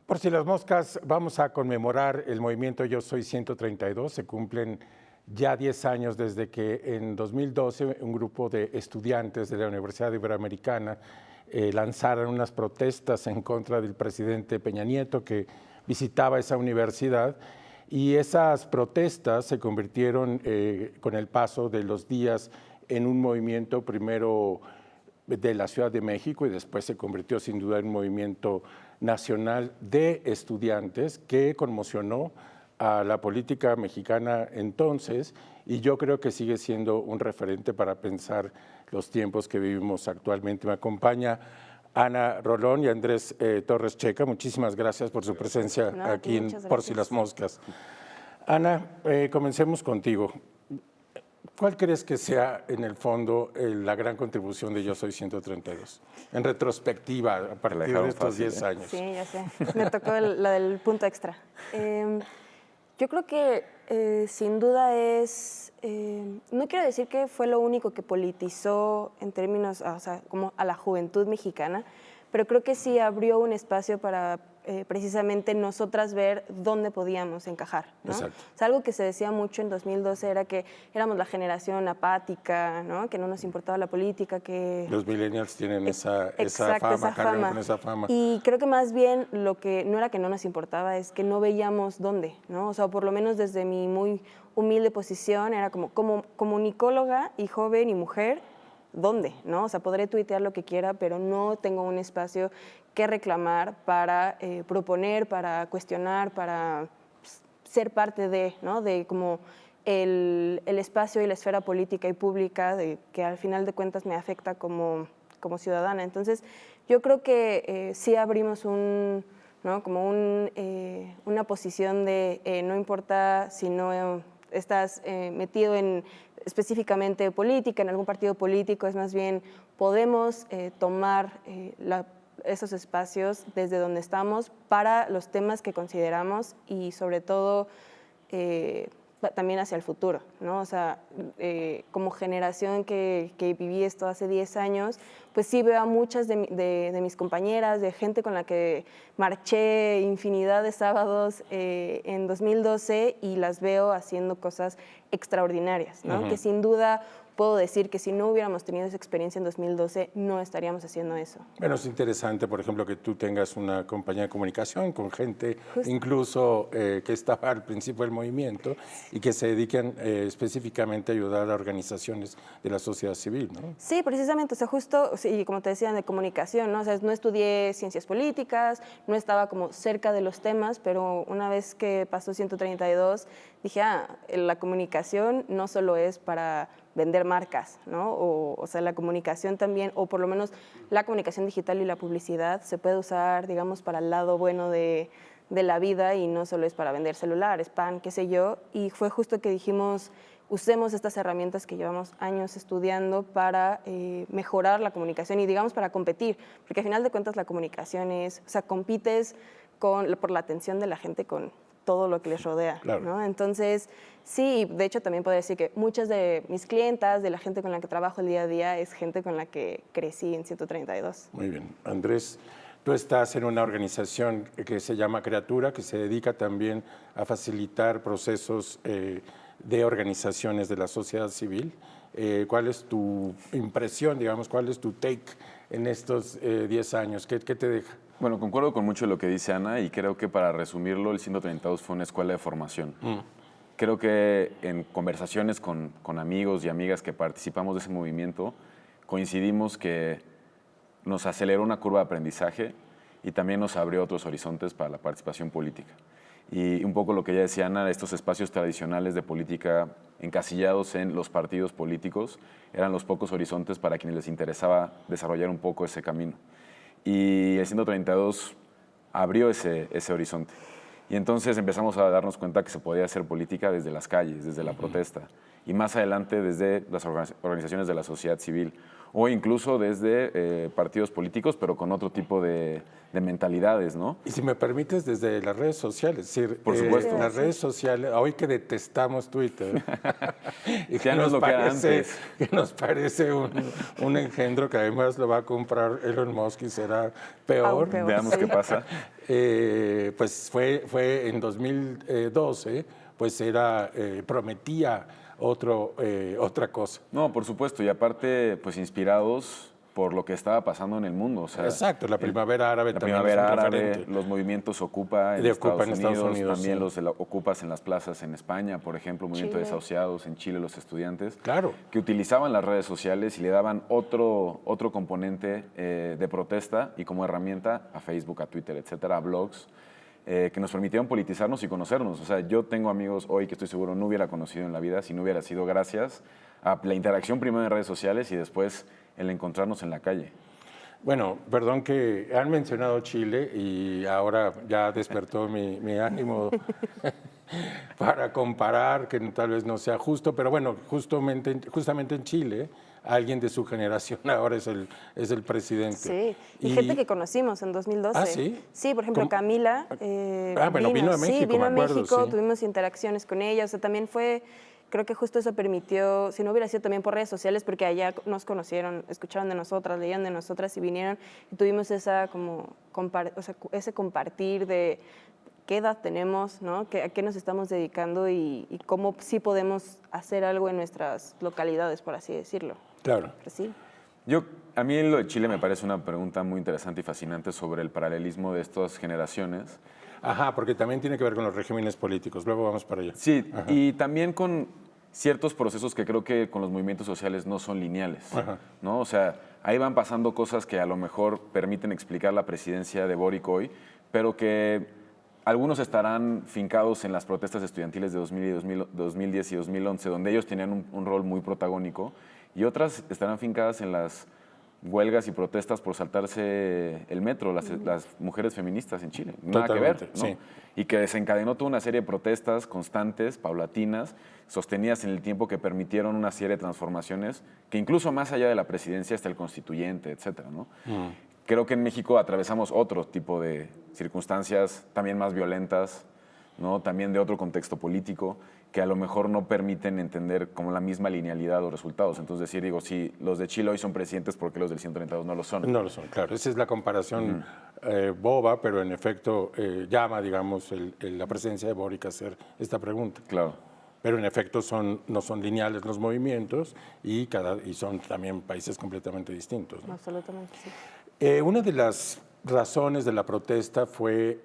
Por si las moscas, vamos a conmemorar el movimiento Yo Soy 132. Se cumplen ya 10 años desde que en 2012 un grupo de estudiantes de la Universidad Iberoamericana lanzaron unas protestas en contra del presidente Peña Nieto, que visitaba esa universidad. Y esas protestas se convirtieron con el paso de los días en un movimiento primero de la Ciudad de México y después se convirtió sin duda en un movimiento nacional de estudiantes que conmocionó a la política mexicana entonces, y yo creo que sigue siendo un referente para pensar los tiempos que vivimos actualmente. Me acompaña Ana Rolón y Andrés Torres Checa. Muchísimas gracias por su presencia aquí en Por si las moscas. Ana, comencemos contigo. ¿Cuál crees que sea, en el fondo, la gran contribución de Yo Soy 132? En retrospectiva, a partir de estos 10 años. Sí, ya sé. Me tocó la del punto extra. Yo creo que sin duda es... no quiero decir que fue lo único que politizó en términos, o sea, como a la juventud mexicana, pero creo que sí abrió un espacio para precisamente nosotras ver dónde podíamos encajar, ¿no? Exacto. O sea, algo que se decía mucho en 2012 era que éramos la generación apática, ¿no? Que no nos importaba la política, que... Los millennials tienen esa fama, cargan con esa fama. Y creo que más bien lo que no era que no nos importaba, es que no veíamos dónde, ¿no? O sea, por lo menos desde mi muy humilde posición, era como comunicóloga y joven y mujer, ¿dónde? ¿No? O sea, podré tuitear lo que quiera, pero no tengo un espacio que reclamar para proponer, para cuestionar, para ser parte de, ¿no? De como el espacio y la esfera política y pública que al final de cuentas me afecta como ciudadana. Entonces, yo creo que sí abrimos ¿no? Como una posición de no importa si no estás metido en específicamente política, en algún partido político, es más bien podemos tomar esos espacios desde donde estamos para los temas que consideramos y sobre todo también hacia el futuro, ¿no? O sea, como generación que viví esto hace 10 años, pues sí veo a muchas de mis compañeras, de gente con la que marché infinidad de sábados en 2012 y las veo haciendo cosas extraordinarias, ¿no? Uh-huh. Que sin duda puedo decir que si no hubiéramos tenido esa experiencia en 2012, no estaríamos haciendo eso. Bueno, es interesante, por ejemplo, que tú tengas una compañía de comunicación con gente Justo. incluso que estaba al principio del movimiento y que se dediquen específicamente a ayudar a organizaciones de la sociedad civil, ¿no? Sí, precisamente, o sea, justo, sí, como te decía, de comunicación, ¿no? O sea, no estudié ciencias políticas, no estaba como cerca de los temas, pero una vez que pasó 132, dije, la comunicación no solo es para vender marcas, ¿no? O sea, la comunicación también, o por lo menos la comunicación digital y la publicidad se puede usar, digamos, para el lado bueno de la vida y no solo es para vender celulares, pan, qué sé yo. Y fue justo que dijimos, usemos estas herramientas que llevamos años estudiando para mejorar la comunicación y, digamos, para competir, porque al final de cuentas la comunicación es, o sea, compites por la atención de la gente con todo lo que les rodea, claro, ¿no? Entonces, sí, de hecho también puedo decir que muchas de mis clientas, de la gente con la que trabajo el día a día, es gente con la que crecí en 132. Muy bien. Andrés, tú estás en una organización que se llama Criatura, que se dedica también a facilitar procesos de organizaciones de la sociedad civil. ¿Cuál es tu impresión, digamos, cuál es tu take en estos 10 años? ¿Qué te deja? Bueno, concuerdo con mucho de lo que dice Ana y creo que para resumirlo, el 132 fue una escuela de formación. Creo que en conversaciones con amigos y amigas que participamos de ese movimiento, coincidimos que nos aceleró una curva de aprendizaje y también nos abrió otros horizontes para la participación política. Y un poco lo que ya decía Ana, estos espacios tradicionales de política encasillados en los partidos políticos eran los pocos horizontes para quienes les interesaba desarrollar un poco ese camino. Y el 132 abrió ese horizonte. Y entonces empezamos a darnos cuenta que se podía hacer política desde las calles, desde la protesta. y más adelante desde las organizaciones de la sociedad civil o incluso desde partidos políticos, pero con otro tipo de mentalidades, ¿no? Y si me permites, desde las redes sociales, es decir, Por supuesto. Las redes sociales, hoy que detestamos Twitter, y Ya no es lo que era antes. que nos parece un engendro que además lo va a comprar Elon Musk y será peor. Aún peor. Veamos qué pasa. Pues fue en 2012, pues prometía otra cosa. No, por supuesto, y aparte, pues inspirados por lo que estaba pasando en el mundo. O sea, Exacto, la primavera árabe la también primavera es un árabe, referente. los movimientos Ocupa en, De Estados, Ocupa en Estados Unidos, también sí. los de Ocupas en las plazas en España, por ejemplo, movimiento de Chile. desahuciados en Chile, los estudiantes, Claro. que utilizaban las redes sociales y le daban otro componente de protesta y como herramienta a Facebook, a Twitter, etcétera, a blogs, que nos permitieron politizarnos y conocernos. O sea, yo tengo amigos hoy que estoy seguro no hubiera conocido en la vida si no hubiera sido gracias a la interacción primero en redes sociales y después el encontrarnos en la calle. Bueno, perdón que han mencionado Chile y ahora ya despertó mi ánimo para comparar, que tal vez no sea justo, pero bueno, justamente en Chile, alguien de su generación ahora es el presidente. Sí, y gente que conocimos en 2012. ¿Ah, sí? Sí, por ejemplo, ¿Cómo? Camila. Vino a México, sí, vino me a acuerdo, México, sí. tuvimos interacciones con ella, o sea, también fue, creo que justo eso permitió, si no hubiera sido también por redes sociales, porque allá nos conocieron, escucharon de nosotras, leían de nosotras y vinieron, y tuvimos esa como, ese compartir de qué edad tenemos, ¿no? A qué nos estamos dedicando y cómo sí podemos hacer algo en nuestras localidades, por así decirlo. Claro. Pero sí. A mí lo de Chile me parece una pregunta muy interesante y fascinante sobre el paralelismo de estas generaciones. Ajá, porque también tiene que ver con los regímenes políticos. Luego vamos para allá. Sí, y también con ciertos procesos que creo que con los movimientos sociales no son lineales, ¿no? O sea, ahí van pasando cosas que a lo mejor permiten explicar la presidencia de Boric hoy, pero que algunos estarán fincados en las protestas estudiantiles de 2010 y 2011, donde ellos tenían un rol muy protagónico, y otras estarán fincadas en las huelgas y protestas por saltarse el metro, las mujeres feministas en Chile. Nada Totalmente, que ver, ¿no? sí. Y que desencadenó toda una serie de protestas constantes, paulatinas, sostenidas en el tiempo que permitieron una serie de transformaciones que incluso más allá de la presidencia hasta el constituyente, etcétera, ¿no? Creo que en México atravesamos otro tipo de circunstancias también más violentas, ¿no? También de otro contexto político, que a lo mejor no permiten entender como la misma linealidad o resultados. Entonces digo, si los de Chile hoy son presidentes, ¿por qué los del 132 no lo son? No lo son, claro. Esa es la comparación boba, pero en efecto llama, digamos, la presencia de Boric a hacer esta pregunta. Claro. Pero en efecto no son lineales los movimientos y son también países completamente distintos, ¿no? Absolutamente, sí. Una de las razones de la protesta fue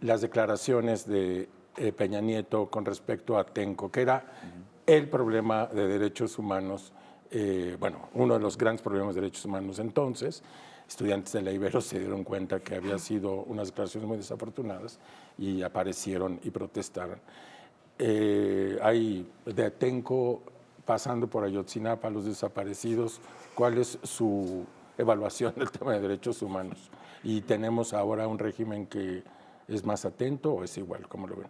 las declaraciones de Peña Nieto con respecto a Atenco, que era el problema de derechos humanos, uno de los grandes problemas de derechos humanos entonces. Estudiantes de la Ibero se dieron cuenta que había sido unas declaraciones muy desafortunadas y aparecieron y protestaron. Hay de Atenco pasando por Ayotzinapa, los desaparecidos, ¿cuál es su evaluación del tema de derechos humanos? ¿Y tenemos ahora un régimen que es más atento o es igual? ¿Cómo lo ven?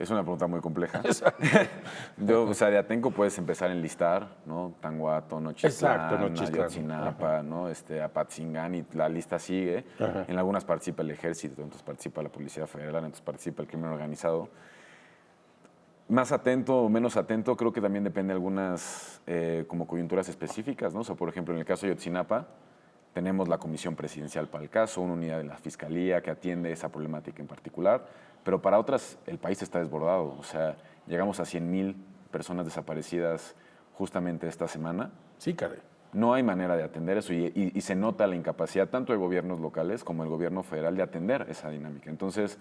Es una pregunta muy compleja. O sea, de Atenco puedes empezar a enlistar, ¿no? Tanguato, Nochitlán, Ayotzinapa, ¿no? Apatzingán, y la lista sigue. En algunas participa el Ejército, en otras participa la Policía Federal, en otras participa el crimen organizado. Más atento o menos atento, creo que también depende de algunas como coyunturas específicas, ¿no? O sea, por ejemplo, en el caso de Ayotzinapa, tenemos la Comisión Presidencial para el caso, una unidad de la Fiscalía que atiende esa problemática en particular, pero para otras el país está desbordado. O sea, llegamos a 100,000 personas desaparecidas justamente esta semana. Sí, caray. No hay manera de atender eso y se nota la incapacidad tanto de gobiernos locales como el gobierno federal de atender esa dinámica. Entonces,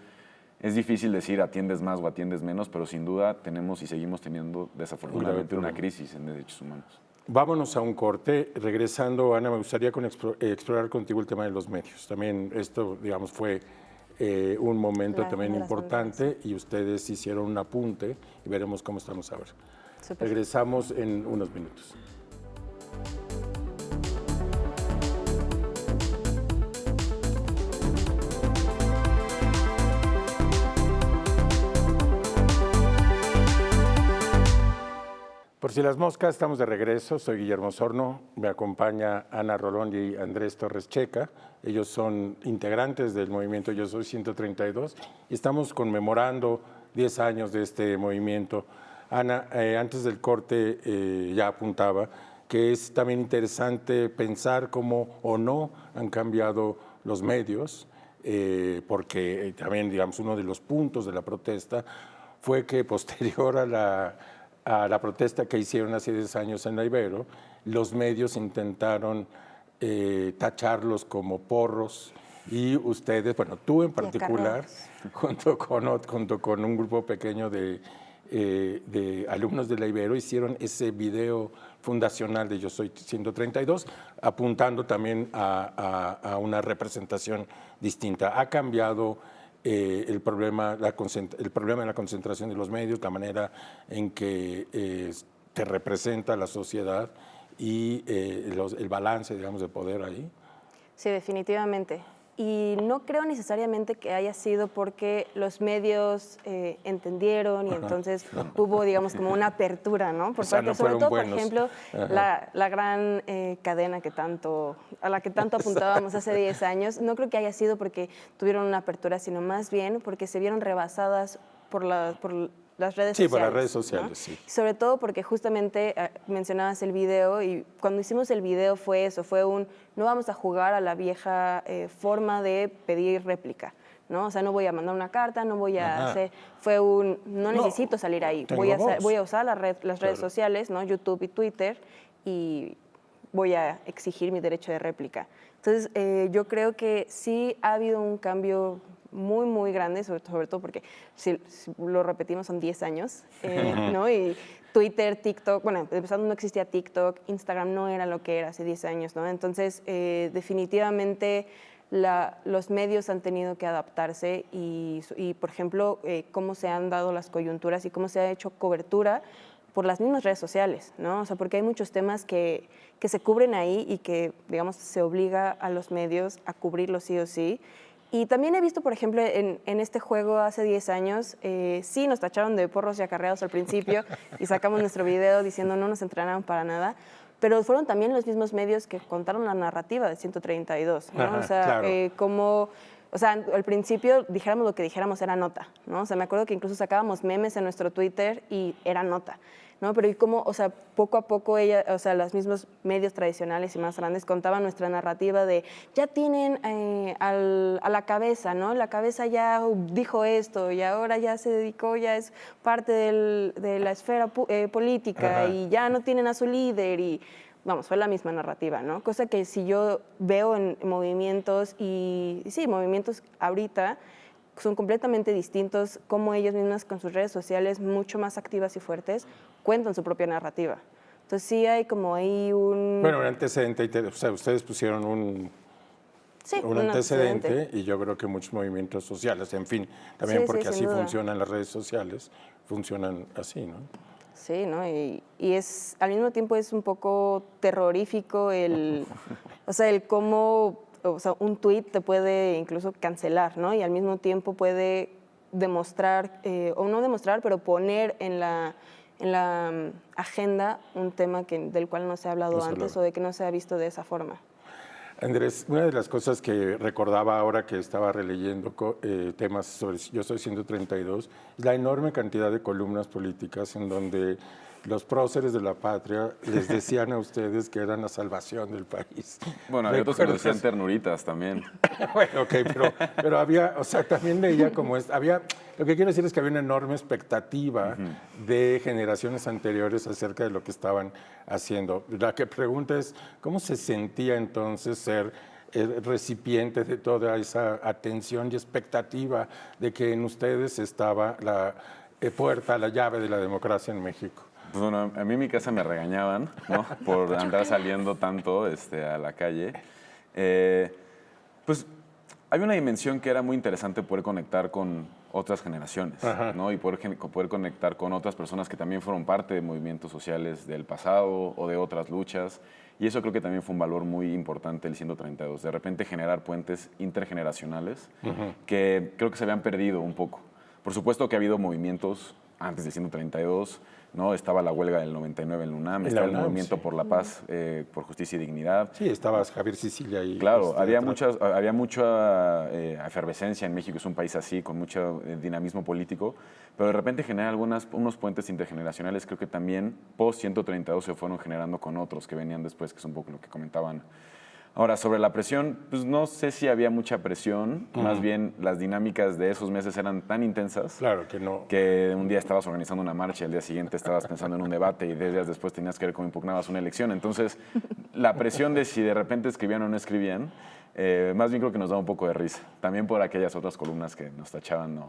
es difícil decir atiendes más o atiendes menos, pero sin duda tenemos y seguimos teniendo desafortunadamente una crisis en derechos humanos. Vámonos a un corte. Regresando, Ana, me gustaría explorar contigo el tema de los medios. También esto, digamos, fue un momento también importante y ustedes hicieron un apunte y veremos cómo estamos ahora. Super. Regresamos en unos minutos. Por si las moscas, estamos de regreso. Soy Guillermo Sorno, me acompaña Ana Rolón y Andrés Torres Checa. Ellos son integrantes del movimiento Yo Soy 132 y estamos conmemorando 10 años de este movimiento. Ana, antes del corte ya apuntaba que es también interesante pensar cómo o no han cambiado los medios, porque también, digamos, uno de los puntos de la protesta fue que posterior a la protesta que hicieron hace 10 años en la Ibero, los medios intentaron tacharlos como porros y ustedes, bueno, tú en particular, junto con un grupo pequeño de alumnos de la Ibero, hicieron ese video fundacional de Yo Soy 132, apuntando también a una representación distinta. Ha cambiado el problema de la concentración de los medios, la manera en que te representa la sociedad y el balance, digamos, de poder ahí. Sí, definitivamente. Y no creo necesariamente que haya sido porque los medios entendieron y entonces hubo, digamos, como una apertura, ¿no? Por parte, no sobre todo, buenos. por ejemplo, la gran cadena a la que tanto apuntábamos hace 10 años, no creo que haya sido porque tuvieron una apertura, sino más bien porque se vieron rebasadas por las redes sociales. Sí, por las redes sociales, ¿no? sí. Sobre todo porque justamente mencionabas el video y cuando hicimos el video fue eso, no vamos a jugar a la vieja forma de pedir réplica, ¿no? O sea, no voy a mandar una carta, no voy a hacer, no necesito salir ahí, voy a usar las redes sociales, ¿no? YouTube y Twitter, y voy a exigir mi derecho de réplica. Entonces, yo creo que sí ha habido un cambio muy, muy grande, sobre todo porque, si lo repetimos, son 10 años, ¿no? Y Twitter, TikTok, bueno, empezando no existía TikTok, Instagram no era lo que era hace 10 años, ¿no? Entonces, definitivamente los medios han tenido que adaptarse y por ejemplo, cómo se han dado las coyunturas y cómo se ha hecho cobertura por las mismas redes sociales, ¿no? O sea, porque hay muchos temas que se cubren ahí y que, digamos, se obliga a los medios a cubrirlos sí o sí. Y también he visto, por ejemplo, en este juego hace 10 años, sí nos tacharon de porros y acarreados al principio y sacamos nuestro video diciendo no nos entrenaron para nada, pero fueron también los mismos medios que contaron la narrativa de 132, ¿no? Ajá, o sea, claro. O sea, al principio dijéramos lo que dijéramos era nota, ¿no? O sea, me acuerdo que incluso sacábamos memes en nuestro Twitter y era nota, ¿no? Pero y cómo, o sea, poco a poco los mismos medios tradicionales y más grandes contaban nuestra narrativa de ya tienen a la cabeza, ¿no? La cabeza ya dijo esto y ahora ya se dedicó, ya es parte de la esfera política y ya no tienen a su líder y vamos, fue la misma narrativa, ¿no? Cosa que si yo veo en movimientos y sí, movimientos ahorita son completamente distintos, como ellos mismos con sus redes sociales mucho más activas y fuertes cuentan su propia narrativa. Entonces sí hay como ahí un... Bueno, un antecedente, o sea, ustedes pusieron un antecedente y yo creo que muchos movimientos sociales, en fin, también porque así funcionan las redes sociales, funcionan así, ¿no? Sí, ¿no? Y es, al mismo tiempo es un poco terrorífico o sea, el cómo, o sea, un tuit te puede incluso cancelar, ¿no? Y al mismo tiempo puede demostrar, o no demostrar, pero poner en la agenda un tema del cual no se ha hablado antes o de que no se ha visto de esa forma. Andrés, una de las cosas que recordaba ahora que estaba releyendo temas sobre Yo Soy 132 es la enorme cantidad de columnas políticas en donde los próceres de la patria les decían a ustedes que eran la salvación del país. Bueno, había otros que nos decían ternuritas también. Bueno, ok, pero había, o sea, también leía como lo que quiero decir es que había una enorme expectativa de generaciones anteriores acerca de lo que estaban haciendo. La que pregunta es, ¿cómo se sentía entonces ser el recipiente de toda esa atención y expectativa de que en ustedes estaba la puerta, la llave de la democracia en México? Pues bueno, a mí en mi casa me regañaban, ¿no? Por andar saliendo tanto a la calle. Pues hay una dimensión que era muy interesante poder conectar con otras generaciones, ¿no? Y poder conectar con otras personas que también fueron parte de movimientos sociales del pasado o de otras luchas. Y eso creo que también fue un valor muy importante del 132. De repente generar puentes intergeneracionales que creo que se habían perdido un poco. Por supuesto que ha habido movimientos antes del 132, ¿no? Estaba la huelga del 99 en la UNAM, estaba el movimiento por la paz, por justicia y dignidad. Sí, estabas Javier Sicilia ahí. Claro, había mucha efervescencia en México, es un país así, con mucho dinamismo político, pero de repente genera unos puentes intergeneracionales, creo que también post 132 se fueron generando con otros que venían después, que es un poco lo que comentaban. Ahora, sobre la presión, pues no sé si había mucha presión, más bien las dinámicas de esos meses eran tan intensas, claro, que no, que un día estabas organizando una marcha, el día siguiente estabas pensando en un debate y 10 días después tenías que ver cómo impugnabas una elección. Entonces, la presión de si de repente escribían o no escribían, más bien creo que nos daba un poco de risa. También por aquellas otras columnas que nos tachaban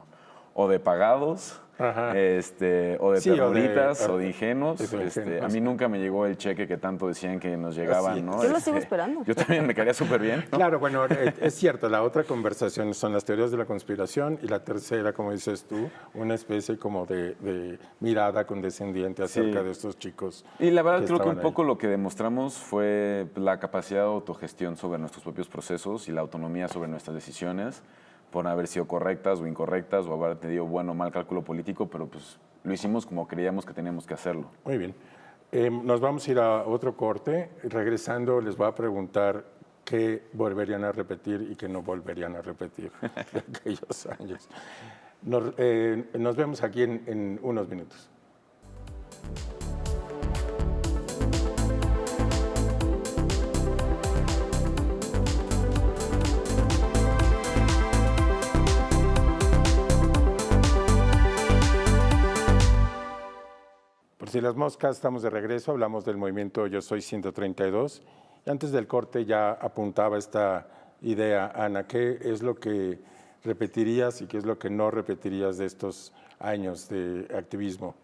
o de pagados, o de terroritas, o de ingenuos. A mí nunca me llegó el cheque que tanto decían que nos llegaban, ¿no? Yo lo sigo esperando. Yo también me caería súper bien, ¿no? Claro, bueno, es cierto, la otra conversación son las teorías de la conspiración y la tercera, como dices tú, una especie como de mirada condescendiente acerca de estos chicos. Y la verdad creo que un poco lo que demostramos fue la capacidad de autogestión sobre nuestros propios procesos y la autonomía sobre nuestras decisiones, por haber sido correctas o incorrectas o haber tenido bueno o mal cálculo político, pero pues lo hicimos como creíamos que teníamos que hacerlo. Muy bien. Nos vamos a ir a otro corte. Regresando les voy a preguntar qué volverían a repetir y qué no volverían a repetir de aquellos años. Nos vemos aquí en unos minutos. Por si las moscas, estamos de regreso, hablamos del movimiento Yo Soy 132. Y antes del corte ya apuntaba esta idea, Ana, ¿qué es lo que repetirías y qué es lo que no repetirías de estos años de activismo?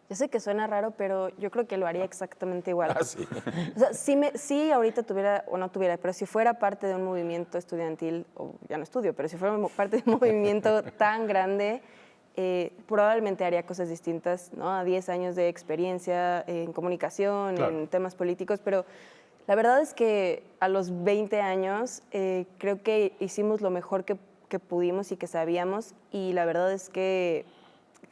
Yo sé que suena raro, pero yo creo que lo haría exactamente igual. Ah, sí. O sea, si ahorita tuviera o no tuviera, pero si fuera parte de un movimiento estudiantil, o ya no estudio, pero si fuera parte de un movimiento tan grande, probablemente haría cosas distintas, ¿no? A 10 años de experiencia en comunicación, claro, en temas políticos, pero la verdad es que a los 20 años creo que hicimos lo mejor que pudimos y que sabíamos, y la verdad es que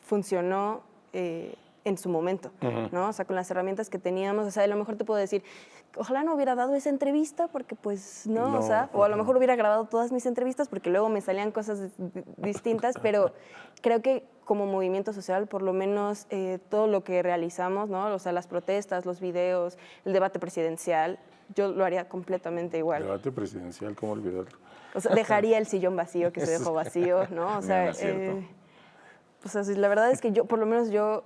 funcionó en su momento, ¿no? O sea, con las herramientas que teníamos, o sea, a lo mejor te puedo decir, ojalá no hubiera dado esa entrevista porque pues no, o sea, o a lo mejor hubiera grabado todas mis entrevistas porque luego me salían cosas distintas, pero creo que como movimiento social, por lo menos todo lo que realizamos, ¿no? O sea, las protestas, los videos, el debate presidencial, yo lo haría completamente igual. El debate presidencial, ¿cómo olvidarlo? O sea, dejaría el sillón vacío que se dejó vacío, ¿no? O sea, pues así, la verdad es que yo, por lo menos yo,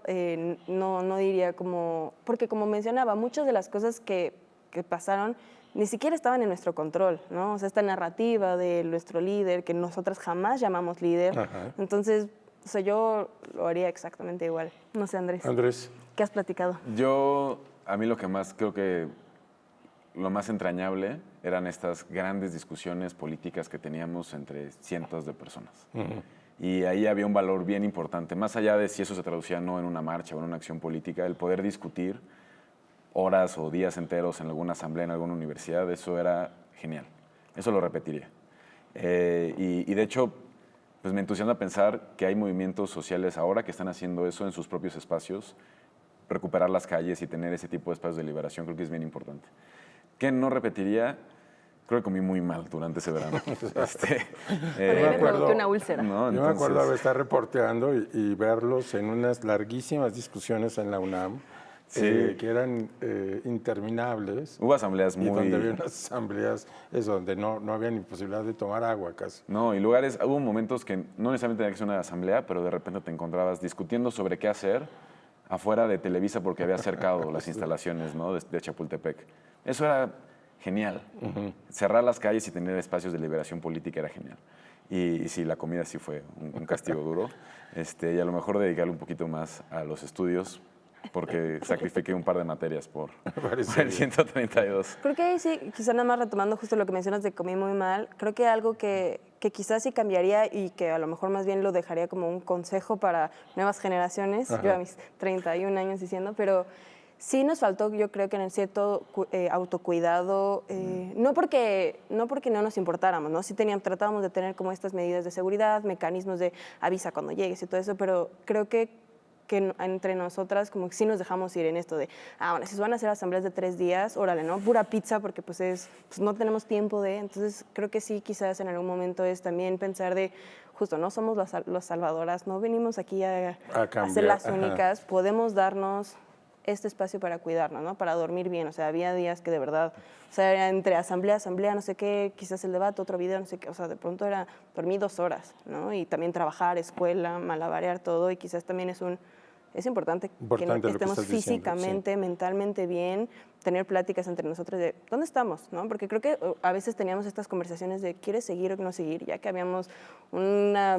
no diría como... Porque como mencionaba, muchas de las cosas que pasaron ni siquiera estaban en nuestro control, ¿no? O sea, esta narrativa de nuestro líder, que nosotras jamás llamamos líder. Ajá. Entonces, o sea, yo lo haría exactamente igual. No sé, Andrés. Andrés. ¿Qué has platicado? A mí lo que más, creo que lo más entrañable eran estas grandes discusiones políticas que teníamos entre cientos de personas. Y ahí había un valor bien importante, más allá de si eso se traducía no en una marcha o en una acción política, el poder discutir horas o días enteros en alguna asamblea, en alguna universidad, eso era genial. Eso lo repetiría. Y de hecho, pues me entusiasma pensar que hay movimientos sociales ahora que están haciendo eso en sus propios espacios, recuperar las calles y tener ese tipo de espacios de liberación, creo que es bien importante. ¿Qué no repetiría? Creo que comí muy mal durante ese verano. Me provoqué una úlcera. ¿No? Yo me acuerdo de estar reporteando y verlos en unas larguísimas discusiones en la UNAM, que eran interminables. Hubo asambleas muy... Y donde había unas asambleas donde no había ni posibilidad de tomar agua casi. No, y hubo momentos que no necesariamente tenía que ser una asamblea, pero de repente te encontrabas discutiendo sobre qué hacer afuera de Televisa porque había cercado las instalaciones, ¿no? de Chapultepec. Eso era genial. Cerrar las calles y tener espacios de liberación política era genial. Y sí, la comida sí fue un castigo duro. Y a lo mejor dedicarle un poquito más a los estudios, porque sacrifiqué un par de materias por el 132. Creo que ahí sí, quizá nada más retomando justo lo que mencionas de comí muy mal, creo que algo que quizás sí cambiaría y que a lo mejor más bien lo dejaría como un consejo para nuevas generaciones, yo a mis 31 años diciendo, pero sí nos faltó, yo creo que en el cierto autocuidado, no porque no nos importáramos, ¿no? Sí tratábamos de tener como estas medidas de seguridad, mecanismos de avisa cuando llegues y todo eso, pero creo que que entre nosotras como que sí nos dejamos ir en esto de, bueno, si van a hacer asambleas de 3 días, órale, ¿no? Pura pizza porque pues no tenemos tiempo de, entonces creo que sí, quizás en algún momento es también pensar de, justo, no somos las salvadoras, no venimos aquí a ser las únicas, podemos darnos este espacio para cuidarnos, ¿no? Para dormir bien, o sea, había días que de verdad, o sea, era entre asamblea, no sé qué, quizás el debate, otro video, no sé qué, o sea, de pronto era dormir 2 horas, ¿no? Y también trabajar, escuela, malabarear todo, y quizás también es importante que estemos físicamente, sí, mentalmente bien, tener pláticas entre nosotros de dónde estamos, ¿no? Porque creo que a veces teníamos estas conversaciones de ¿quieres seguir o no seguir? Ya que habíamos una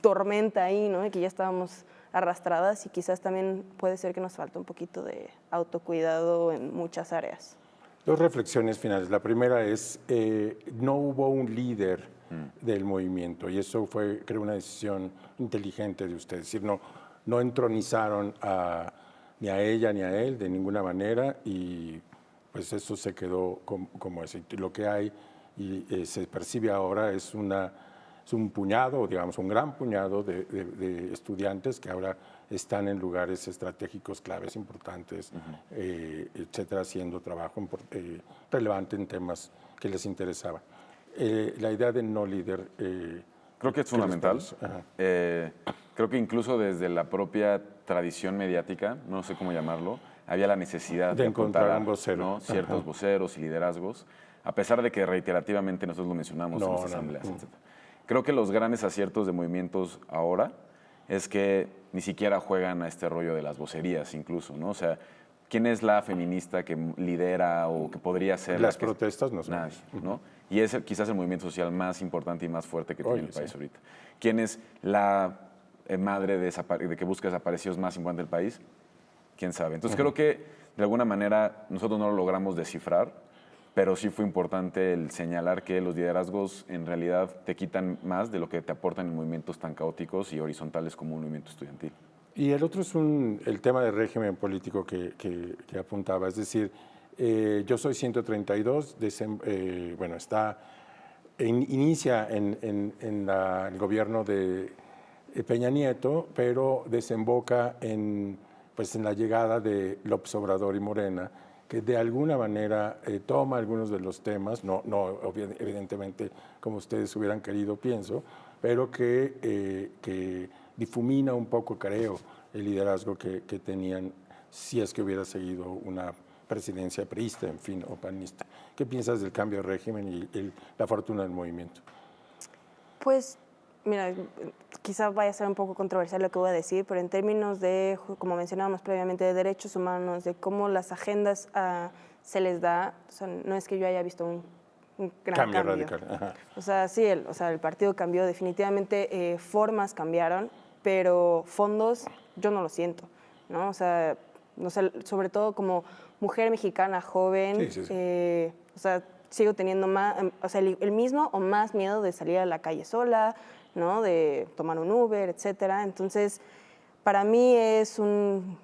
tormenta ahí, ¿no? Y que ya estábamos arrastradas y quizás también puede ser que nos falta un poquito de autocuidado en muchas áreas. 2 reflexiones finales. La primera es, no hubo un líder del movimiento y eso fue, creo, una decisión inteligente de ustedes. Es decir, no entronizaron ni a ella ni a él de ninguna manera y pues eso se quedó como eso. Y lo que hay y se percibe ahora es un puñado, digamos, un gran puñado de estudiantes que ahora están en lugares estratégicos claves, importantes, etcétera, haciendo trabajo relevante en temas que les interesaban. La idea de no líder... creo que es fundamental. Creo que incluso desde la propia tradición mediática, no sé cómo llamarlo, había la necesidad de encontrar un vocero, ¿no? Ciertos voceros y liderazgos, a pesar de que reiterativamente nosotros lo mencionamos en las asambleas, etc. Creo que los grandes aciertos de movimientos ahora es que ni siquiera juegan a este rollo de las vocerías incluso, ¿no? O sea, ¿quién es la feminista que lidera o que podría ser? Las protestas no son. Nadie, ¿no? Y es quizás el movimiento social más importante y más fuerte que tiene el país ahorita. ¿Quién es la madre de que busca desaparecidos más importante del país? ¿Quién sabe? Entonces creo que de alguna manera nosotros no lo logramos descifrar, pero sí fue importante el señalar que los liderazgos en realidad te quitan más de lo que te aportan en movimientos tan caóticos y horizontales como un movimiento estudiantil. Y el otro es el tema del régimen político que apuntaba, es decir, yo soy 132, bueno, inicia en el gobierno de Peña Nieto, pero desemboca en la llegada de López Obrador y Morena, que de alguna manera toma algunos de los temas, no evidentemente como ustedes hubieran querido, pienso, pero que difumina un poco, creo, el liderazgo que tenían si es que hubiera seguido una presidencia priista, en fin, o panista. ¿Qué piensas del cambio de régimen y la fortuna del movimiento? Pues, mira, quizás vaya a ser un poco controversial lo que voy a decir, pero en términos de, como mencionábamos previamente, de derechos humanos, de cómo las agendas se les da, o sea, no es que yo haya visto un gran cambio. Radical. Ajá. O sea, sí, el partido cambió, definitivamente formas cambiaron, pero fondos yo no lo siento, ¿no? O sea, sobre todo como mujer mexicana joven, sí. o sea, sigo teniendo el mismo o más miedo de salir a la calle sola, ¿no? De tomar un Uber, etcétera. Entonces, para mí es un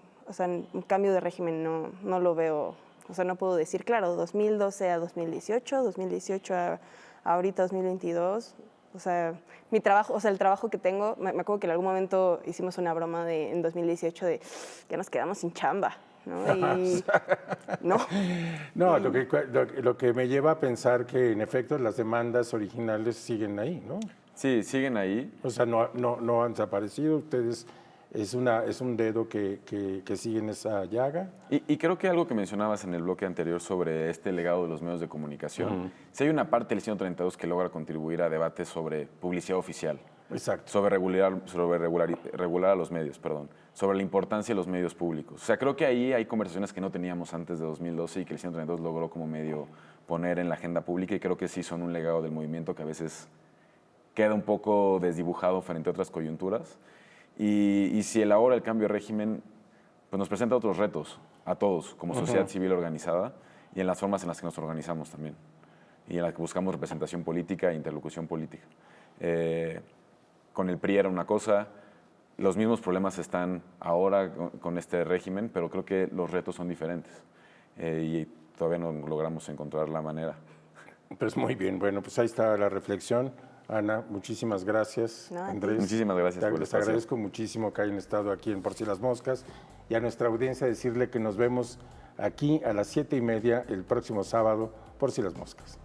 cambio de régimen, no lo veo, o sea, no puedo decir, claro, 2012 a 2018, 2018 a ahorita 2022, o sea, mi trabajo, o sea, el trabajo que tengo, me acuerdo que en algún momento hicimos una broma en 2018 de que nos quedamos sin chamba, ¿no? Y no, lo que me lleva a pensar que en efecto las demandas originales siguen ahí, ¿no? Sí, siguen ahí. O sea, no han desaparecido, ustedes es un dedo que sigue en esa llaga. Y creo que algo que mencionabas en el bloque anterior sobre este legado de los medios de comunicación, si hay una parte del 132 que logra contribuir a debates sobre publicidad oficial. Exacto. Sobre regular a los medios, sobre la importancia de los medios públicos. O sea, creo que ahí hay conversaciones que no teníamos antes de 2012 y que el 132 logró como medio poner en la agenda pública y creo que sí son un legado del movimiento que a veces queda un poco desdibujado frente a otras coyunturas. Y si ahora el cambio de régimen pues nos presenta otros retos a todos como sociedad civil organizada y en las formas en las que nos organizamos también y en las que buscamos representación política e interlocución política. Con el PRI era una cosa, los mismos problemas están ahora con este régimen, pero creo que los retos son diferentes y todavía no logramos encontrar la manera. Pues muy bien, bueno, pues ahí está la reflexión. Ana, muchísimas gracias. No, a ti. Andrés, Muchísimas gracias por el les espacio. agradezco muchísimo que hayan estado aquí en Por Si las Moscas y a nuestra audiencia decirle que nos vemos aquí a las 7:30 el próximo sábado, Por Si las Moscas.